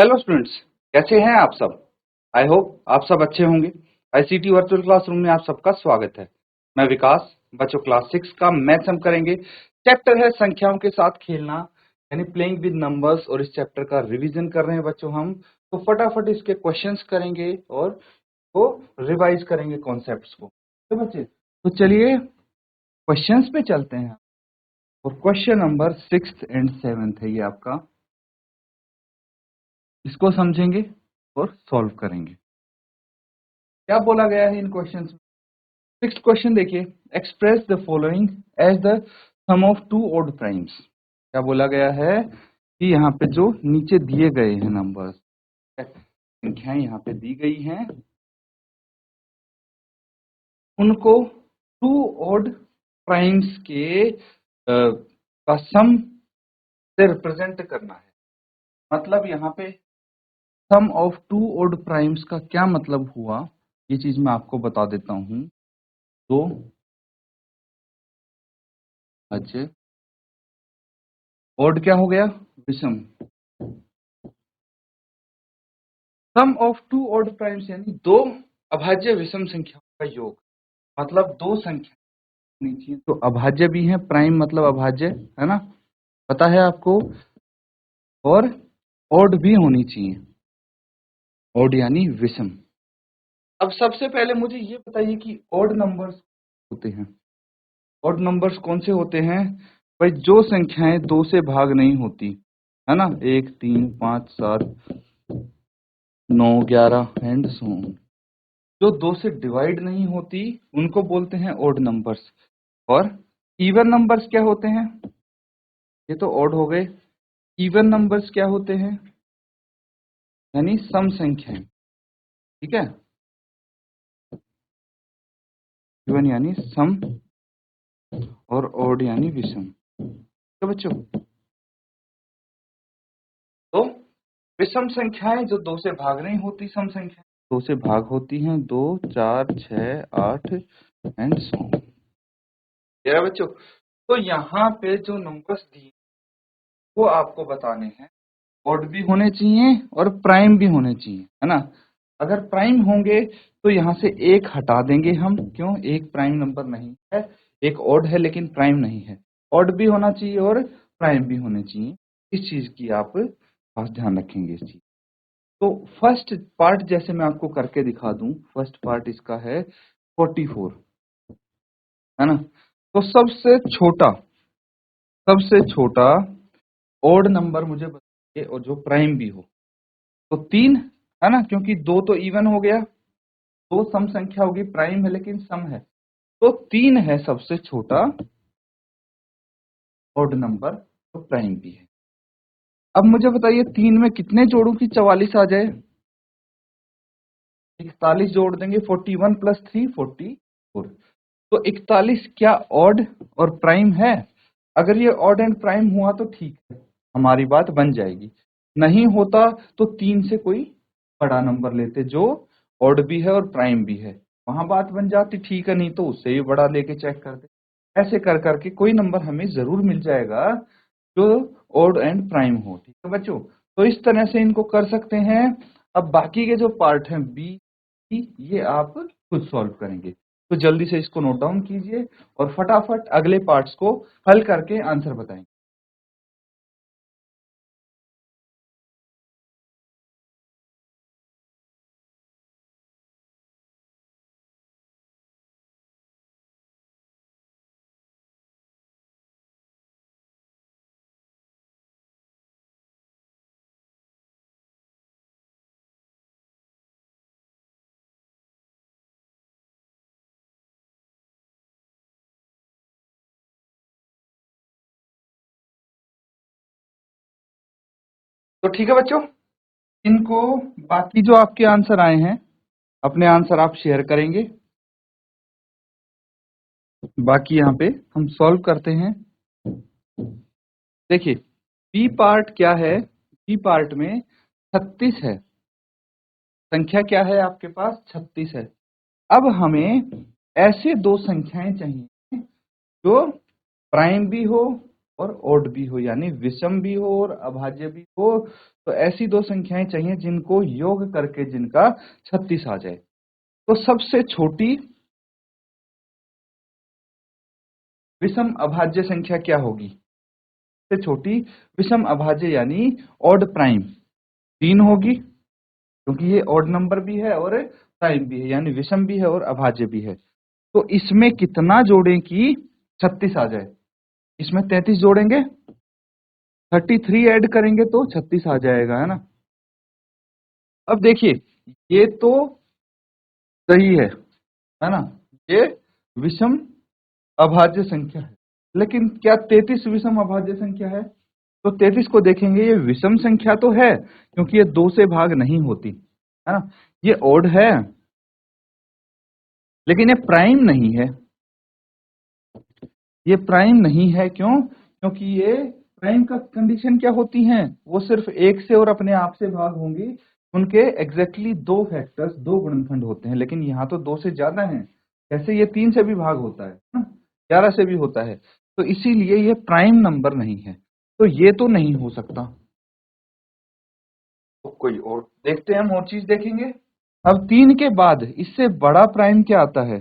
Hello students, कैसे हैं आप सब। आई होप आप सब अच्छे होंगे। आईसीटी वर्चुअल क्लासरूम में आप सबका स्वागत है। मैं विकास, बच्चों क्लास 6 का मैथ्स हम करेंगे। चैप्टर है संख्याओं के साथ खेलना, यानी प्लेइंग विद नंबर्स, और इस चैप्टर का रिवीजन कर रहे हैं बच्चों हम। तो फटाफट इसके क्वेश्चंस करेंगे और वो रिवाइज करेंगे कॉन्सेप्ट्स को। तो बच्चे, तो चलिए क्वेश्चंस पे चलते हैं। और क्वेश्चन नंबर 6 एंड 7 है ये आपका। इसको समझेंगे और सॉल्व करेंगे। क्या बोला गया है इन क्वेश्चंस में। सिक्स्थ क्वेश्चन देखिए, express the following as the sum of two odd primes. क्या बोला गया है कि यहाँ पे जो नीचे दिए गए हैं नंबर्स, संख्याएं यहाँ पे दी गई हैं, उनको टू ऑड प्राइम्स के का सम से रिप्रेजेंट करना है। मतलब यहाँ पे सम ऑफ टू ऑड प्राइम्स का क्या मतलब हुआ, ये चीज मैं आपको बता देता हूं। तो अच्छा, ऑड क्या हो गया, विषम। सम ऑफ टू ऑड प्राइम्स यानी दो अभाज्य विषम संख्याओं का योग। मतलब दो संख्या होनी चाहिए तो अभाज्य भी है, प्राइम मतलब अभाज्य, है ना, पता है आपको। और ऑड भी होनी चाहिए, ऑड यानी विषम। अब सबसे पहले मुझे ये बताइए कि ऑड नंबर्स होते हैं। ऑड नंबर्स कौन से होते हैं भाई? जो संख्याएं दो से भाग नहीं होती, है ना, 1, 3, 5, 7, 9, 11 एंड सो ऑन। जो दो से डिवाइड नहीं होती उनको बोलते हैं ऑड नंबर्स। और इवन नंबर्स क्या होते हैं? ये तो ऑड हो गए। इवन नंबर्स क्या होते हैं? यानी सम संख्याएं, ठीक है। इवन यानी सम और ऑड यानी विषम। तो बच्चों, तो विषम संख्याएं जो दो से भाग नहीं होती, सम संख्याएं दो से भाग होती हैं, 2, 4, 6, 8 एंड सो ऑन। बच्चों, तो यहाँ पे जो नंबर्स दिए वो आपको बताने हैं। ऑड भी होने चाहिए और प्राइम भी होने चाहिए, है ना। अगर प्राइम होंगे तो यहाँ से एक हटा देंगे हम, क्यों? एक प्राइम नंबर नहीं है, एक ऑड है लेकिन प्राइम नहीं है। ऑड भी होना चाहिए और प्राइम भी होने चाहिए। इस चीज की आप खास ध्यान रखेंगे इस चीज। तो फर्स्ट पार्ट जैसे मैं आपको करके दिखा दूं, फर्स्ट पार्ट इसका है 44, है ना। तो सबसे छोटा ऑड नंबर मुझे बताइए, और जो प्राइम भी हो। तो 3, है ना, क्योंकि 2 तो इवन हो गया, 2 सम संख्या होगी, प्राइम है लेकिन सम है। तो 3 है सबसे छोटा ऑड नंबर, तो प्राइम भी है। अब मुझे बताइए 3 में कितने जोड़ों की 44 आ जाए? 41 जोड़ देंगे, 41 प्लस 3 44। तो 41 क्या ऑड और प्राइम है? अगर ये ऑड एंड प्राइम हुआ तो ठीक है, हमारी बात बन जाएगी। नहीं होता तो 3 से कोई बड़ा नंबर लेते जो ऑड भी है और प्राइम भी है, वहां बात बन जाती, ठीक है। नहीं तो उससे भी बड़ा लेके चेक करते। ऐसे कर करके कोई नंबर हमें जरूर मिल जाएगा जो ऑड एंड प्राइम हो, ठीक है बच्चों। तो इस तरह से इनको कर सकते हैं। अब बाकी के जो पार्ट हैं बी, ये आप खुद सॉल्व करेंगे। तो जल्दी से इसको नोट डाउन कीजिए और फटाफट अगले पार्ट्स को हल करके आंसर बताएंगे। तो ठीक है बच्चों, इनको बाकी जो आपके आंसर आए हैं, अपने आंसर आप शेयर करेंगे। बाकी यहाँ पे हम सॉल्व करते हैं। देखिए, बी पार्ट क्या है? बी पार्ट में 36 है, संख्या क्या है आपके पास? 36 है। अब हमें ऐसे दो संख्याएं चाहिए जो प्राइम भी हो और ओड भी हो, यानी विषम भी हो और अभाज्य भी हो। तो ऐसी दो संख्याएं चाहिए जिनको योग करके जिनका 36 आ जाए। तो सबसे छोटी विषम अभाज्य संख्या क्या होगी? सबसे छोटी विषम अभाज्य यानी ऑड प्राइम 3 होगी, क्योंकि ये ऑड नंबर भी है और प्राइम भी है, यानी विषम भी है और अभाज्य भी है। तो इसमें कितना जोड़ें कि 36 आ जाए? इसमें 33 जोड़ेंगे, 33 ऐड करेंगे तो 36 आ जाएगा, है ना। अब देखिए, ये तो सही है ना, ये विषम अभाज्य संख्या है। लेकिन क्या 33 विषम अभाज्य संख्या है? तो 33 को देखेंगे, ये विषम संख्या तो है क्योंकि ये 2 से भाग नहीं होती, है ना। ये ओड है लेकिन ये प्राइम नहीं है। ये प्राइम नहीं है क्यों? क्योंकि ये प्राइम का कंडीशन क्या होती है? वो सिर्फ 1 से और अपने आप से भाग होंगी। उनके एग्जैक्टली 2 फैक्टर्स, 2 गुणनखंड होते हैं, लेकिन यहाँ तो 2 से ज्यादा हैं। जैसे ये 3 से भी भाग होता है ना, 11 से भी होता है। तो इसीलिए ये प्राइम नंबर नहीं है। तो ये तो नहीं हो सकता। तो कोई और देखते हैं, हम और चीज देखेंगे। अब 3 के बाद इससे बड़ा प्राइम क्या आता है?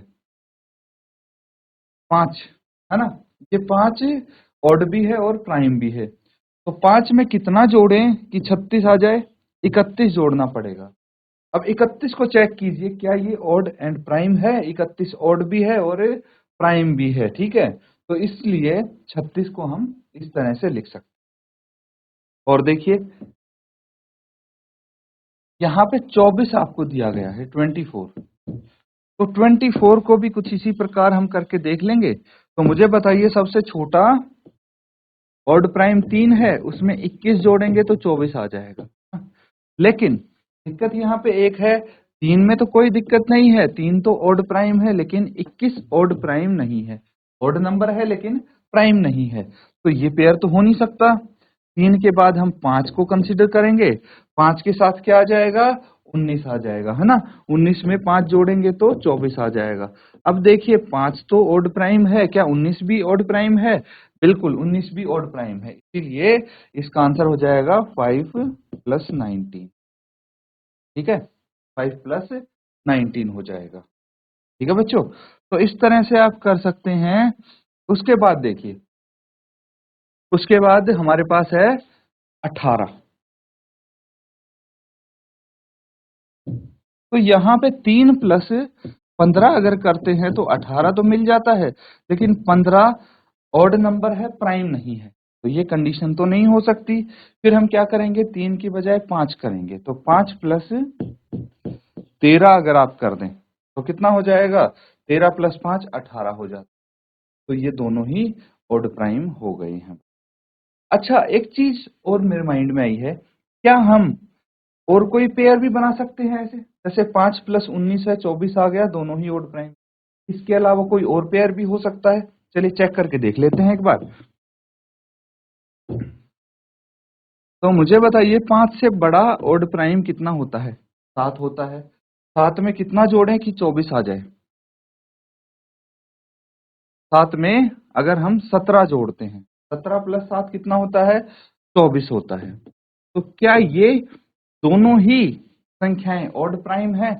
5, है ना। ये 5 ऑड भी है और प्राइम भी है। तो 5 में कितना जोड़ें कि 36 आ जाए? 31 जोड़ना पड़ेगा। अब 31 को चेक कीजिए, क्या ये ऑड एंड प्राइम है? 31 ऑड भी है और प्राइम भी है, ठीक है। तो इसलिए 36 को हम इस तरह से लिख सकते हैं। और देखिए, यहाँ पे 24 आपको दिया गया है, 24। तो 24 को भी कुछ इसी प्रकार हम करके देख लेंगे। तो मुझे बताइए, सबसे छोटा ऑड प्राइम 3 है, उसमें 21 जोड़ेंगे तो 24 आ जाएगा। लेकिन दिक्कत यहाँ पे एक है, 3 में तो कोई दिक्कत नहीं है, 3 तो ऑड प्राइम है, लेकिन 21 ऑड प्राइम नहीं है। ऑड नंबर है लेकिन प्राइम नहीं है, तो ये पेयर तो हो नहीं सकता। 3 के बाद हम 5 को कंसिडर करेंगे, 5 के साथ क्या आ जाएगा? 19 आ जाएगा, है ना। 19 में 5 जोड़ेंगे तो 24 आ जाएगा। अब देखिए, 5 तो ऑड प्राइम है, क्या 19 भी ऑड प्राइम है? बिल्कुल, 19 भी ऑड प्राइम है, इसीलिए इसका आंसर हो जाएगा 5 + 19। ठीक है, 5 + 19 हो जाएगा। ठीक है बच्चों, तो इस तरह से आप कर सकते हैं। उसके बाद देखिए, उसके बाद हमारे पास है 18। तो यहाँ पे 3 + 15 अगर करते हैं तो 18 तो मिल जाता है, लेकिन 15 ऑड नंबर है, प्राइम नहीं है, तो ये कंडीशन तो नहीं हो सकती। फिर हम क्या करेंगे? 3 की बजाय 5 करेंगे, तो 5 + 13 अगर आप कर दें तो कितना हो जाएगा? 13 + 5 18 हो जाता। तो ये दोनों ही ऑड प्राइम हो गए हैं। अच्छा, एक चीज और मेरे माइंड में आई है, क्या हम और कोई पेयर भी बना सकते हैं ऐसे? जैसे 5 + 19 है, 24 आ गया, दोनों ही ऑड प्राइम। इसके अलावा कोई और पेयर भी हो सकता है? चलिए चेक करके देख लेते हैं एक बार। तो मुझे बताइए, 5 से बड़ा ऑड प्राइम कितना होता है? 7 होता है। 7 में कितना जोड़ें कि 24 आ जाए? 7 में अगर हम 17 जोड़ते हैं, 17 + 7 कितना होता है? 24 होता है। तो क्या ये दोनों ही संख्याएं ऑड प्राइम है?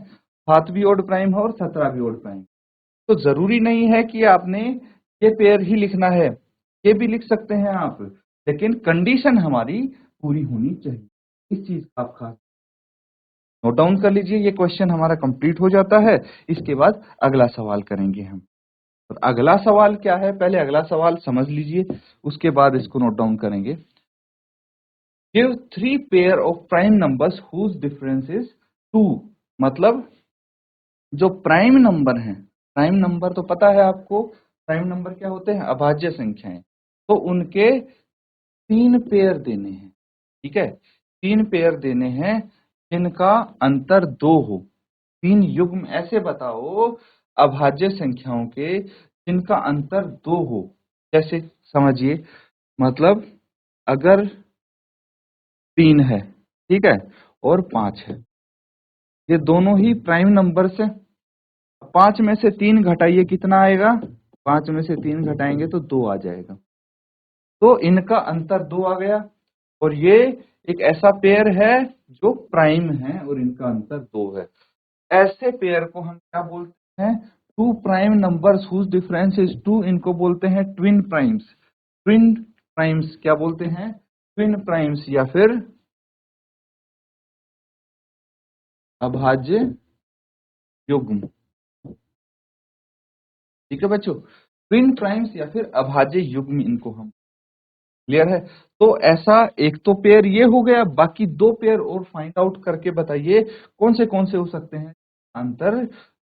7 भी ऑड प्राइम है और 17 भी ऑड प्राइम। तो जरूरी नहीं है कि आपने ये पेयर ही लिखना है, ये भी लिख सकते हैं आप, लेकिन कंडीशन हमारी पूरी होनी चाहिए। इस चीज का आप खास नोट डाउन कर लीजिए। ये क्वेश्चन हमारा कंप्लीट हो जाता है। इसके बाद अगला सवाल करेंगे हम। और अगला सवाल क्या है, पहले अगला सवाल समझ लीजिए, उसके बाद इसको नोट डाउन करेंगे। Give 3 pair of prime numbers whose difference is 2। मतलब जो प्राइम नंबर हैं, प्राइम नंबर तो पता है आपको, प्राइम नंबर क्या होते हैं? अभाज्य संख्याएं। तो उनके 3 पेयर देने हैं, ठीक है, 3 पेयर देने हैं जिनका अंतर 2 हो। 3 युग्म ऐसे बताओ अभाज्य संख्याओं के जिनका अंतर 2 हो। जैसे समझिए, मतलब अगर 3 है, ठीक है, और 5 है, ये दोनों ही प्राइम नंबर से। 5 में से 3 घटाइए, कितना आएगा? 5 में से 3 घटाएंगे तो 2 आ जाएगा। तो इनका अंतर 2 आ गया, और ये एक ऐसा पेयर है जो प्राइम है और इनका अंतर 2 है। ऐसे पेयर को हम क्या बोलते हैं? Two prime numbers whose difference is 2, इनको बोलते हैं ट्विन प्राइम्स। ट्विन प्राइम्स क्या बोलते हैं? ट्विन प्राइम्स या फिर अभाज्य युग्म। ठीक है बच्चों, ट्विन प्राइम्स या फिर अभाज्य युग्म इनको हम, क्लियर है? तो ऐसा एक तो पेयर ये हो गया, बाकी 2 पेयर और फाइंड आउट करके बताइए कौन से हो सकते हैं। अंतर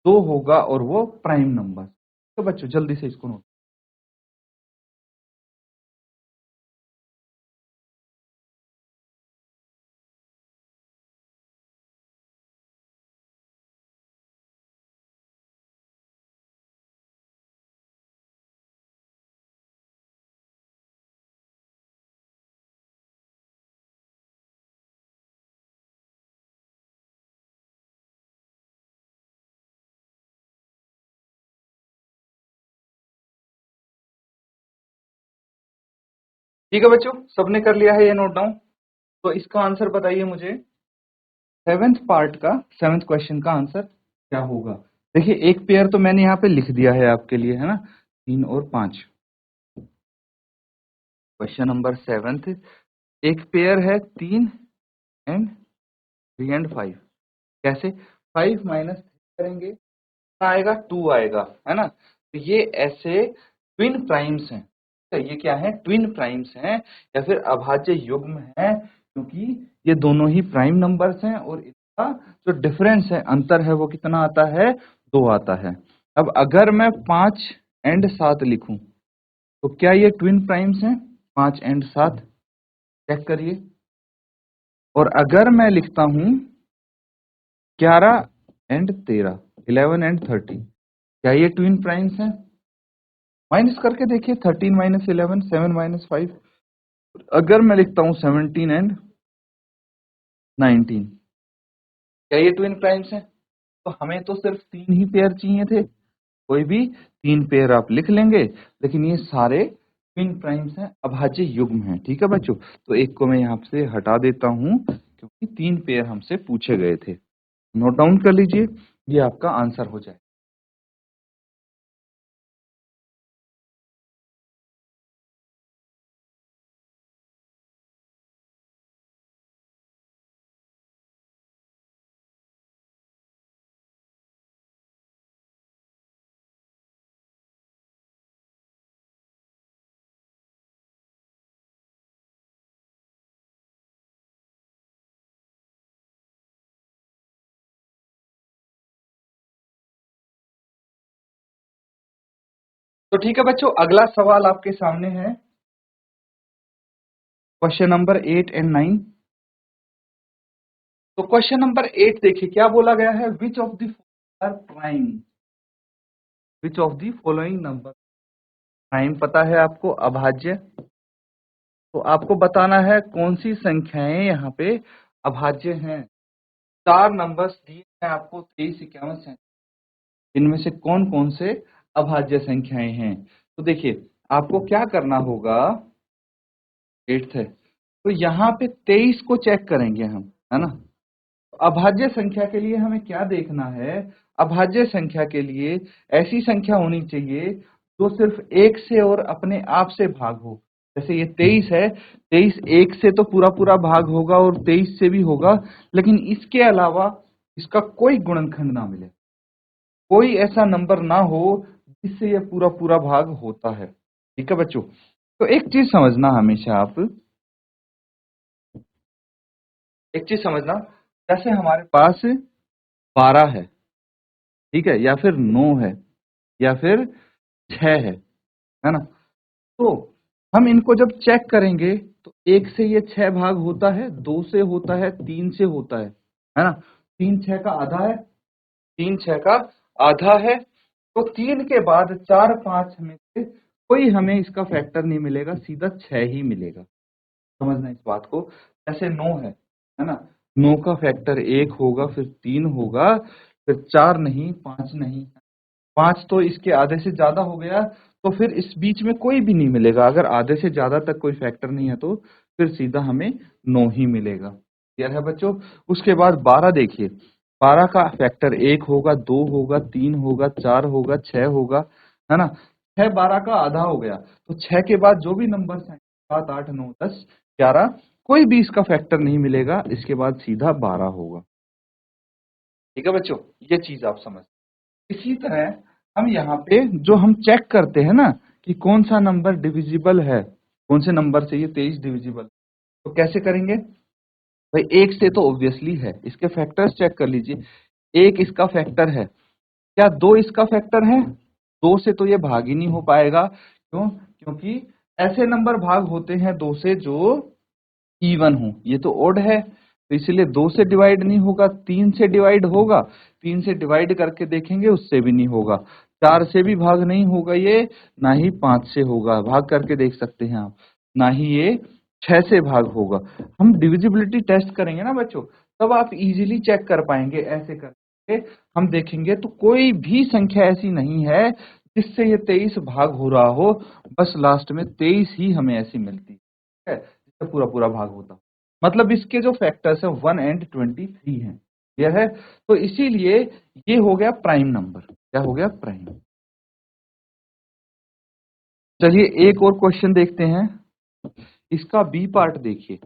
2 होगा और वो प्राइम नंबर। तो बच्चों जल्दी से इसको नोट। ठीक है बच्चों, सबने कर लिया है ये नोट डाउन? तो इसका आंसर बताइए मुझे। सेवेंथ पार्ट का, सेवेंथ क्वेश्चन का आंसर क्या होगा? देखिए एक पेयर तो मैंने यहाँ पे लिख दिया है आपके लिए, है ना, 3 और 5। क्वेश्चन नंबर सेवेंथ, एक पेयर है 3 एंड 3 एंड 5। कैसे? 5 माइनस करेंगे, आएगा 2 आएगा, है ना? तो ये ऐसे ट्विन प्राइम्स हैं। तो ये क्या है? ट्विन प्राइम्स हैं या फिर अभाज्य युग्म है, क्योंकि ये दोनों ही प्राइम नंबर्स हैं और इसका जो डिफरेंस है, अंतर है, वो कितना आता है? 2 आता है। अब अगर मैं 5 एंड 7 लिखूं तो क्या ये ट्विन प्राइम्स हैं? 5 एंड 7, चेक करिए। और अगर मैं लिखता हूं 11 एंड 13, 11 एंड 13, क्या ये ट्विन प्राइम्स हैं? माइनस करके देखिए, 13 माइनस 11, 7 माइनस 5। अगर मैं लिखता हूं 17 एंड 19, क्या ये ट्विन प्राइम्स हैं? तो हमें तो सिर्फ 3 ही पेयर चाहिए थे, कोई भी 3 पेयर आप लिख लेंगे, लेकिन ये सारे ट्विन प्राइम्स हैं, अभाज्य युग्म हैं। ठीक है बच्चों, तो एक को मैं यहाँ से हटा देता हूं क्योंकि 3 पेयर हमसे पूछे गए थे। नोट डाउन कर लीजिए, ये आपका आंसर हो जाए। तो ठीक है बच्चों, अगला सवाल आपके सामने है, क्वेश्चन नंबर 8 एंड 9। तो क्वेश्चन नंबर 8 देखिए क्या बोला गया है? Which of the prime, which of the following number prime, पता है आपको अभाज्य। तो आपको बताना है कौन सी संख्याएं यहाँ पे अभाज्य हैं। 4 नंबर्स दिए हैं आपको, 23, 51 हैं, इनमें से कौन कौन से अभाज्य संख्याएं हैं? तो देखिए आपको क्या करना होगा, 8th है, तो यहाँ पे 23 को चेक करेंगे हम, है ना? अभाज्य संख्या के लिए हमें क्या देखना है? अभाज्य संख्या के लिए ऐसी संख्या होनी चाहिए जो सिर्फ 1 से और अपने आप से भाग हो। जैसे ये 23 है, 23 1 से तो पूरा पूरा भाग होगा और 23 से भी होगा, लेकिन इसके अलावा इसका कोई गुणनखंड ना मिले, कोई ऐसा नंबर ना हो जिससे ये पूरा पूरा भाग होता है। ठीक है बच्चों, तो एक चीज समझना हमेशा आप, एक चीज समझना, जैसे हमारे पास 12 है, ठीक है, या फिर 9 है, या फिर 6 है ना? तो हम इनको जब चेक करेंगे तो 1 से ये 6 भाग होता है, 2 से होता है, 3 से होता है ना? 3 6 का आधा है, 3 6 का आधा है। तो 3 के बाद 4 5 में से कोई हमें इसका फैक्टर नहीं मिलेगा, सीधा 6 ही मिलेगा। समझना इस बात को। जैसे 9 है ना? 9 का फैक्टर 1 होगा, फिर 3 होगा, फिर 4 नहीं, 5 नहीं, 5 तो इसके आधे से ज्यादा हो गया, तो फिर इस बीच में कोई भी नहीं मिलेगा। अगर आधे से ज्यादा तक कोई फैक्टर नहीं है तो फिर सीधा हमें 9 ही मिलेगा। क्लियर है बच्चों? उसके बाद 12 देखिए, 12 का फैक्टर 1 होगा, 2 होगा, 3 होगा, 4 होगा, 6 होगा, है ना? 6 12 का आधा हो गया, तो 6 के बाद जो भी नंबर हैं 7 8 9 10 11, कोई भी इसका फैक्टर नहीं मिलेगा, इसके बाद सीधा 12 होगा। ठीक है बच्चों, ये चीज आप समझ। इसी तरह हम यहाँ पे जो हम चेक करते हैं ना कि कौन सा नंबर डिविजिबल है, कौन से नंबर से ये 23 डिविजिबल, तो कैसे करेंगे भाई? 1 से तो ऑब्वियसली है, इसके फैक्टर्स चेक कर लीजिए। 1 इसका फैक्टर है, क्या 2 इसका फैक्टर है? 2 से तो ये भाग ही नहीं हो पाएगा। क्यों? क्योंकि ऐसे नंबर भाग होते हैं 2 से जो इवन हो, ये तो ओड है, तो इसलिए 2 से डिवाइड नहीं होगा, 3 से डिवाइड होगा, 3 से डिवाइड करके देखेंगे उससे भी नहीं होगा, 4 से भी भाग नहीं होगा ये, ना ही 5 से होगा, भाग करके देख सकते हैं आप, ना ही ये 6 से भाग होगा। हम डिविजिबिलिटी टेस्ट करेंगे ना बच्चों, तब आप इजीली चेक कर पाएंगे। ऐसे करके हम देखेंगे तो कोई भी संख्या ऐसी नहीं है जिससे ये 23 भाग हो रहा हो, बस लास्ट में 23 ही हमें ऐसी मिलती है जिससे पूरा पूरा भाग होता। मतलब इसके जो फैक्टर्स है 1 एंड 23 हैं। क्लियर है? तो इसीलिए ये हो गया प्राइम नंबर। क्या हो गया? प्राइम। चलिए एक और क्वेश्चन देखते हैं, इसका बी पार्ट देखिए।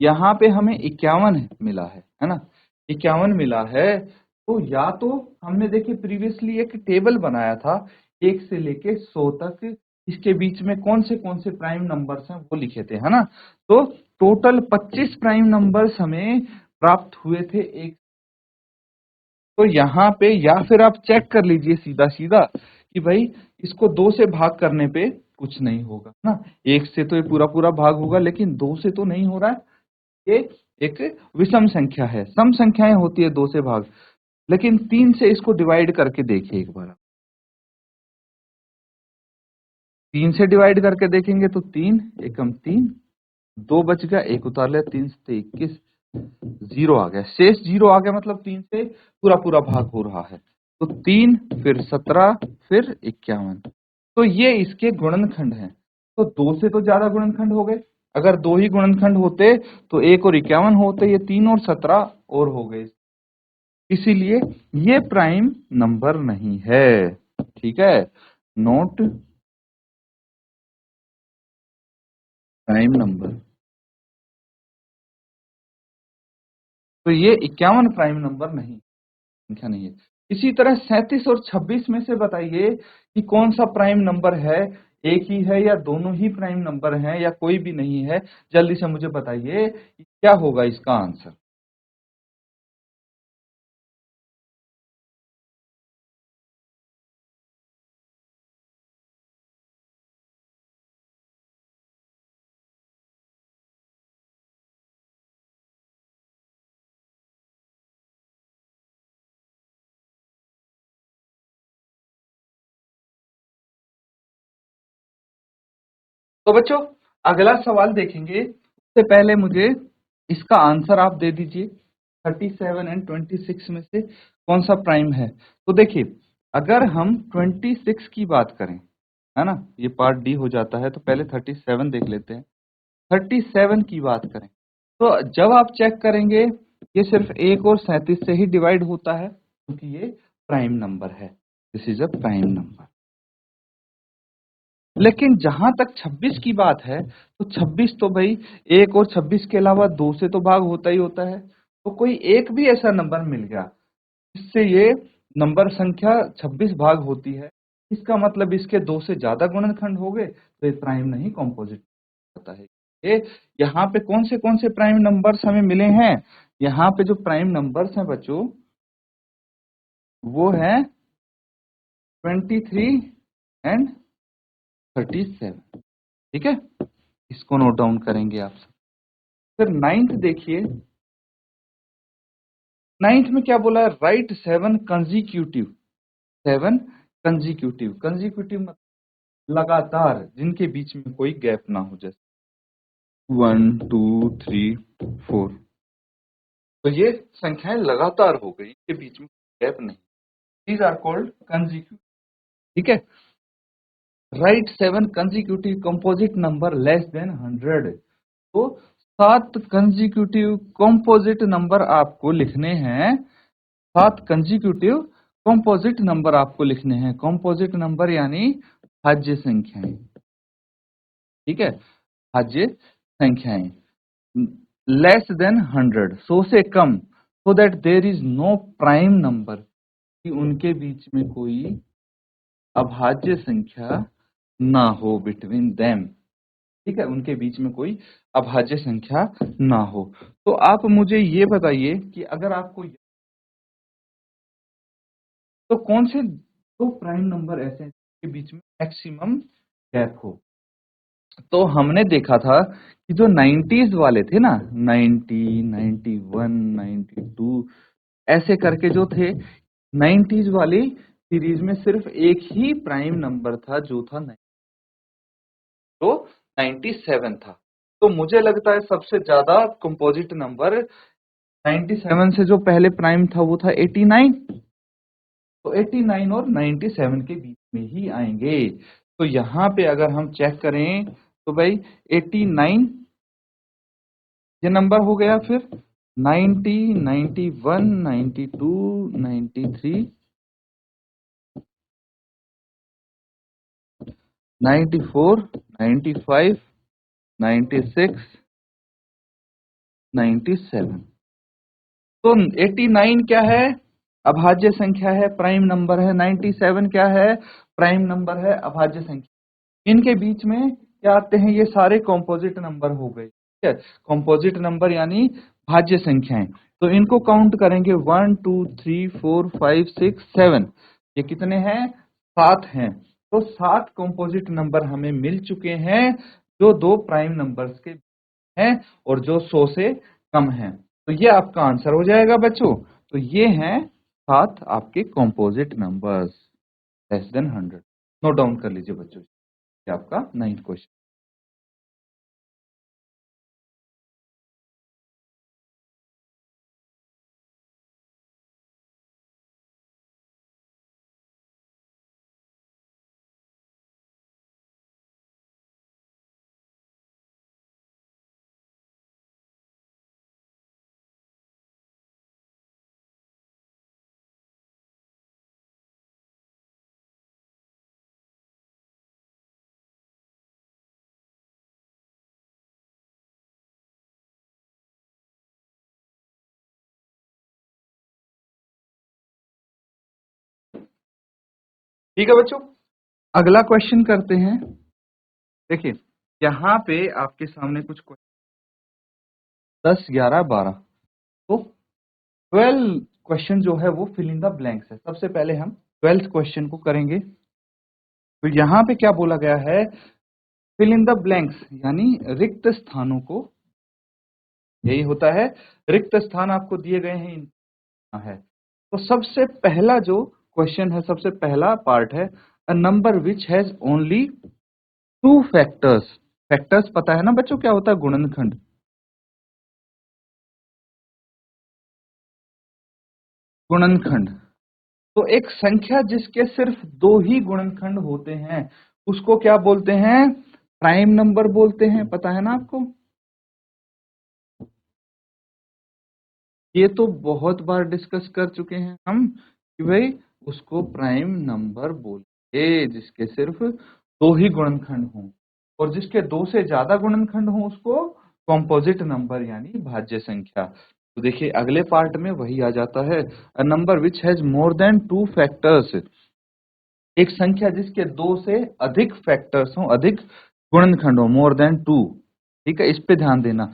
यहाँ पे हमें 51 मिला है ना? 51 मिला है, तो या तो हमने देखिए प्रीवियसली एक टेबल बनाया था 1 से लेके 100 तक, इसके बीच में कौन से प्राइम नंबर्स हैं वो लिखे थे, है ना? तो टोटल 25 प्राइम नंबर्स हमें प्राप्त हुए थे एक। तो यहाँ पे या फिर आप चेक कर लीजिए सीधा सीधा कि भाई इसको 2 से भाग करने पे कुछ नहीं होगा ना, 1 से तो ये पूरा पूरा भाग होगा, लेकिन 2 से तो नहीं हो रहा है। ये एक विषम संख्या है, सम संख्याएं होती है 2 से भाग, लेकिन 3 से इसको डिवाइड करके देखिए एक बार। 3 से डिवाइड करके देखेंगे तो 3 एकम 3, 2 बच गया, एक उतार लिया, 3 से 21, 0 आ गया, शेष 0 आ गया, मतलब 3 से पूरा पूरा भाग हो रहा है। तो 3 फिर 17 फिर 51, तो ये इसके गुणनखंड हैं। तो 2 से तो ज्यादा गुणनखंड हो गए, अगर 2 ही गुणनखंड होते तो 1 और 51 होते, ये 3 और 17 और हो गए, इसीलिए ये प्राइम नंबर नहीं है। ठीक है? Note prime number. तो ये 51 प्राइम नंबर नहीं, संख्या नहीं है। इसी तरह 37 और 26 में से बताइए कि कौन सा प्राइम नंबर है, एक ही है या दोनों ही प्राइम नंबर हैं या कोई भी नहीं है? जल्दी से मुझे बताइए कि क्या होगा इसका आंसर। तो बच्चों अगला सवाल देखेंगे, उससे पहले मुझे इसका आंसर आप दे दीजिए। 37 एंड 26 में से कौन सा प्राइम है? तो देखिए, अगर हम 26 की बात करें, है ना, ये पार्ट डी हो जाता है, तो पहले 37 देख लेते हैं। 37 की बात करें तो जब आप चेक करेंगे ये सिर्फ 1 और 37 से ही डिवाइड होता है, क्योंकि ये प्राइम नंबर है, this is a prime number. लेकिन जहां तक 26 की बात है, तो 26 तो भाई 1 और 26 के अलावा 2 से तो भाग होता ही होता है, तो कोई एक भी ऐसा नंबर मिल गया इससे ये नंबर संख्या 26 भाग होती है, इसका मतलब इसके 2 से ज्यादा गुणनखंड हो गए, तो ये प्राइम नहीं कॉम्पोजिट होता है। ये यहाँ पे कौन से प्राइम नंबर्स हमें मिले हैं? यहाँ पे जो प्राइम नंबर्स हैं बच्चों, वो है 23 एंड 37। ठीक है, इसको नोट डाउन करेंगे आप सब। फिर नाइन्थ देखिए, नाइन्थ में क्या बोला है? राइट 7 कंजिक्यूटिव, 7 कंजिक्यूटिव, कंजिक्यूटिव मतलब लगातार, जिनके बीच में कोई गैप ना हो, जैसे 1 2 3 4, तो ये संख्याएं लगातार हो गई, इनके बीच में गैप नहीं। These are called consecutive. ठीक है, right 7 consecutive composite number less than 100। तो 7 कंजिक्यूटिव कंपोजिट नंबर आपको लिखने हैं, 7 कंजिक्यूटिव कंपोजिट नंबर आपको लिखने हैं। कंपोजिट नंबर यानी भाज्य संख्याएं। ठीक है, भाज्य संख्याएं लेस देन 100, 100 से कम, so that there is no prime number, कि उनके बीच में कोई अभाज्य संख्या ना हो बिटवीन देम। ठीक है, उनके बीच में कोई अभाज्य संख्या ना हो। तो आप मुझे ये बताइए कि अगर आपको, तो कौन से दो प्राइम नंबर ऐसे हैं जिनके बीच में मैक्सिमम गैप हो। तो हमने देखा था कि जो 90s वाले थे ना, 90, 91, 92 ऐसे करके जो थे, 90s वाली सीरीज में सिर्फ एक ही प्राइम नंबर था जो था 97 था। तो मुझे लगता है सबसे ज्यादा कंपोजिट नंबर 97 से जो पहले प्राइम था वो था 89। तो 89 और 97 के बीच में ही आएंगे। तो यहां पे अगर हम चेक करें तो भाई 89 ये नंबर हो गया, फिर 90, 91, 92, 93, 94, 95, 96, 97। तो 89 क्या है, अभाज्य संख्या है, प्राइम नंबर है। 97 क्या है, प्राइम नंबर है, अभाज्य संख्या। इनके बीच में क्या आते हैं, ये सारे कॉम्पोजिट नंबर हो गए। ठीक है, कॉम्पोजिट नंबर यानी भाज्य संख्याएं। तो इनको काउंट करेंगे 1, 2, 3, 4, 5, 6, 7। ये कितने हैं, 7 हैं। तो 7 कॉम्पोजिट नंबर हमें मिल चुके हैं जो दो प्राइम नंबर्स के हैं और जो 100 से कम है। तो ये आपका आंसर हो जाएगा बच्चों। तो ये हैं 7 आपके composite numbers less than 100। Note down कर लीजिए बच्चों, ये आपका 9th क्वेश्चन। ठीक है बच्चों, अगला क्वेश्चन करते हैं। देखिए यहाँ पे आपके सामने कुछ 10, 11, 12, तो 12 क्वेश्चन जो है वो फिल इन द ब्लैंक्स है। सबसे पहले हम 12th क्वेश्चन को करेंगे। तो यहाँ पे क्या बोला गया है, फिल इन द ब्लैंक्स यानी रिक्त स्थानों को, यही होता है, रिक्त स्थान आपको दिए गए हैं है। तो सबसे पहला जो क्वेश्चन है, सबसे पहला पार्ट है, a number which has only 2 factors. Factors पता है ना बच्चों क्या होता है, गुणनखंड। गुणनखंड, तो एक संख्या जिसके सिर्फ 2 ही गुणनखंड होते हैं उसको क्या बोलते हैं, प्राइम नंबर बोलते हैं। पता है ना आपको, ये तो बहुत बार डिस्कस कर चुके हैं हम कि भाई उसको प्राइम नंबर बोलिए जिसके सिर्फ 2 ही गुणनखंड हों, और जिसके 2 से ज्यादा गुणनखंड हों उसको कॉम्पोजिट नंबर यानी भाज्य संख्या। तो देखिए अगले पार्ट में वही आ जाता है, a number which has more than 2 factors. एक संख्या जिसके 2 से अधिक फैक्टर्स हों, अधिक गुणनखंड हो, मोर देन 2। ठीक है, इस पे ध्यान देना,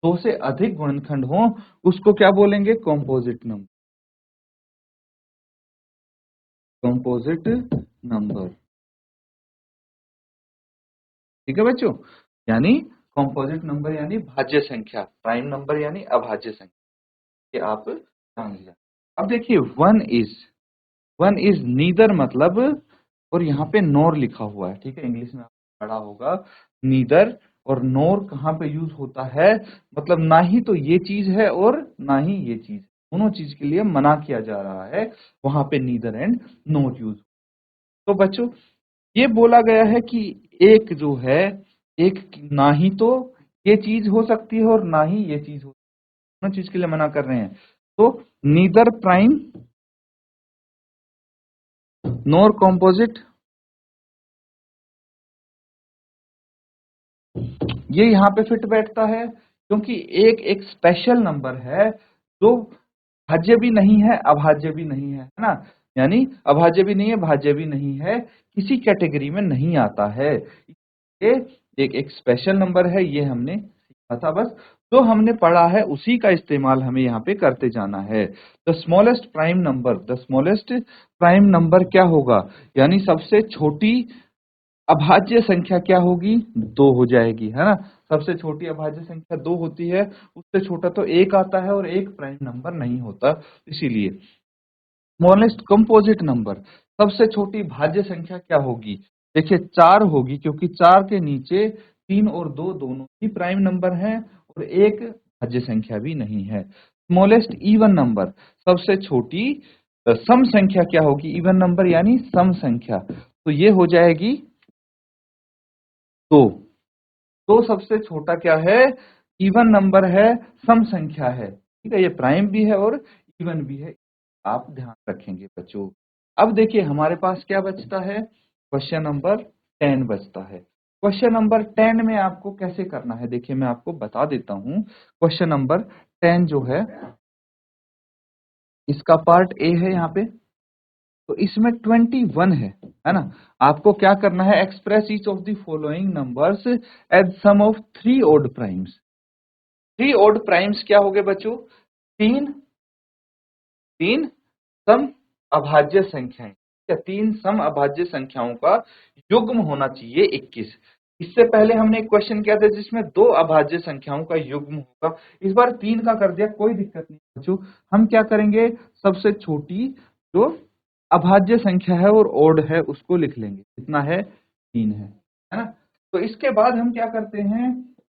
2 से अधिक गुणनखंड हो उसको क्या बोलेंगे, कॉम्पोजिट नंबर। कॉम्पोजिट नंबर, ठीक है बच्चों, यानी कॉम्पोजिट नंबर यानी भाज्य संख्या, प्राइम नंबर यानी अभाज्य संख्या। ये आप जान लिया। अब देखिए वन इज नीदर मतलब, और यहाँ पे नोर लिखा हुआ है। ठीक है, इंग्लिश में आपको पढ़ा होगा नीदर, और नोर कहाँ पे यूज होता है, मतलब ना ही तो ये चीज है और ना ही ये चीज। दोनों चीज के लिए मना किया जा रहा है, वहां पे नीदर एंड नॉट यूज। तो बच्चों ये बोला गया है कि एक जो है, एक ना ही तो ये चीज हो सकती है और ना ही ये चीज हो, दोनों चीज के लिए मना कर रहे हैं। तो नीदर प्राइम नॉर कॉम्पोजिट, ये यहाँ पे फिट बैठता है, क्योंकि एक एक स्पेशल नंबर है जो भाज्य भी नहीं है अभाज्य भी नहीं है ना, यानी अभाज्य भी नहीं है भाज्य भी नहीं है, किसी कैटेगरी में नहीं आता है। ये एक एक स्पेशल नंबर है, ये हमने सीखा था। बस जो हमने पढ़ा है उसी का इस्तेमाल हमें यहाँ पे करते जाना है। The smallest prime number, the smallest prime number क्या होगा, यानी सबसे छोटी अभाज्य संख्या क्या होगी, 2 हो जाएगी, है ना। सबसे छोटी अभाज्य संख्या 2 होती है, उससे छोटा तो 1 आता है और 1 प्राइम नंबर नहीं होता, इसीलिए। स्मॉलेस्ट कंपोजिट नंबर, सबसे छोटी भाज्य संख्या क्या होगी, देखिए 4 होगी, क्योंकि 4 के नीचे 3 और 2 दोनों ही प्राइम नंबर हैं और एक भाज्य संख्या भी नहीं है। स्मॉलेस्ट इवन नंबर, सबसे छोटी सम संख्या क्या होगी, इवन नंबर यानी सम संख्या, तो ये हो जाएगी 2। तो सबसे छोटा क्या है, इवन नंबर है, सम संख्या है, ठीक है, ये प्राइम भी है और इवन भी है, आप ध्यान रखेंगे बच्चों। अब देखिए हमारे पास क्या बचता है, क्वेश्चन नंबर 10 बचता है। क्वेश्चन नंबर 10 में आपको कैसे करना है, देखिए मैं आपको बता देता हूं। क्वेश्चन नंबर 10 जो है, इसका पार्ट ए है यहाँ पे, तो इसमें 21 है ना। आपको क्या करना है, express each of the following numbers as sum of 3 odd primes. 3 odd primes क्या हो गए बच्चों, तीन तीन सम अभाज्य संख्याएं, या 3 सम अभाज्य संख्याओं का युग्म होना चाहिए 21। इससे पहले हमने एक क्वेश्चन किया था जिसमें 2 अभाज्य संख्याओं का युग्म होगा, इस बार 3 का कर दिया, कोई दिक्कत नहीं बच्चों। हम क्या करेंगे, सबसे छोटी जो अभाज्य संख्या है और ओड है उसको लिख लेंगे, कितना है, 3 है ना। तो इसके बाद हम क्या करते हैं,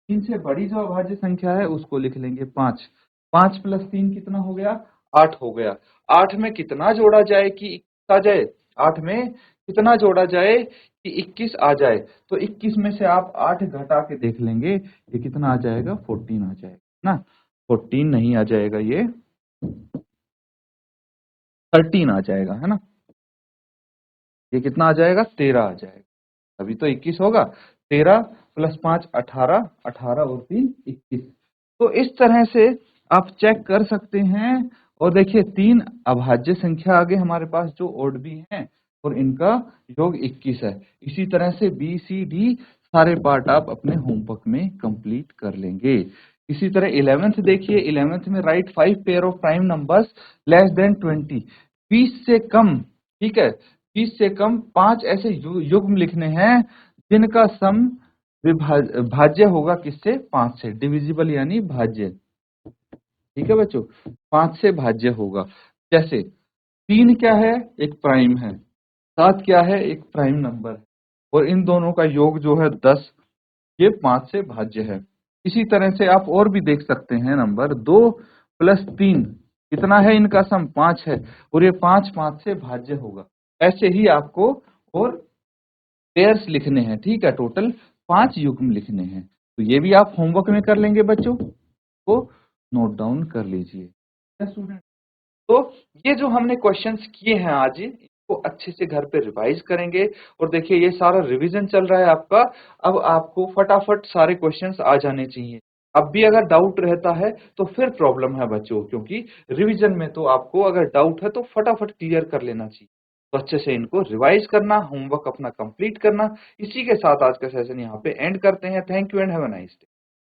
3 से बड़ी जो अभाज्य संख्या है उसको लिख लेंगे 5। 5 प्लस 3 कितना हो गया, 8 हो गया। 8 में कितना जोड़ा जाए कि 21 आ जाए, 8 में कितना जोड़ा जाए कि 21 आ जाए, तो 21 में से आप 8 घटा के देख लेंगे, ये कितना आ जाएगा, 14 आ जाएगा ना। 14 नहीं आ जाएगा, ये 13 आ जाएगा, है ना। ये कितना आ जाएगा, 13 आ जाएगा, अभी तो 21 होगा। 13 प्लस 5 18, 18 और 3 21। तो इस तरह से आप चेक कर सकते हैं। और देखिए 3 अभाज्य संख्या आगे हमारे पास जो ओड भी हैं और इनका योग 21 है। इसी तरह से बी सी डी सारे पार्ट आप अपने होमवर्क में कंप्लीट कर लेंगे। इसी तरह 11th देखिए, 11th में right 5 pair of prime numbers less than 20, 20 से कम, ठीक है, 20 से कम 5 ऐसे युग्म लिखने हैं जिनका सम भाज्य होगा किससे, 5 से, डिविजिबल यानी भाज्य, ठीक है बच्चों, 5 से भाज्य होगा। जैसे 3 क्या है, एक प्राइम है, 7 क्या है, एक प्राइम नंबर है, और इन दोनों का योग जो है 10, ये 5 से भाज्य है। इसी तरह से आप और भी देख सकते हैं, नंबर 2 प्लस 3 कितना है, इनका सम 5 है, और ये 5 5 से भाज्य होगा। ऐसे ही आपको और पेयर्स लिखने हैं, ठीक है, टोटल 5 युग्म लिखने हैं। तो ये भी आप होमवर्क में कर लेंगे बच्चों, को नोट डाउन कर लीजिए स्टूडेंट। तो ये जो हमने क्वेश्चंस किए हैं आज, इसको अच्छे से घर पे रिवाइज करेंगे। और देखिए ये सारा रिवीजन चल रहा है आपका, अब आपको फटाफट सारे क्वेश्चंस आ जाने चाहिए। अब भी अगर डाउट रहता है तो फिर प्रॉब्लम है बच्चों, क्योंकि रिवीजन में तो आपको अगर डाउट है तो फटाफट क्लियर कर लेना चाहिए। तो अच्छे से इनको रिवाइज करना, होमवर्क अपना कंप्लीट करना। इसी के साथ आज का सेशन यहाँ पे एंड करते हैं। Thank you and have a nice day.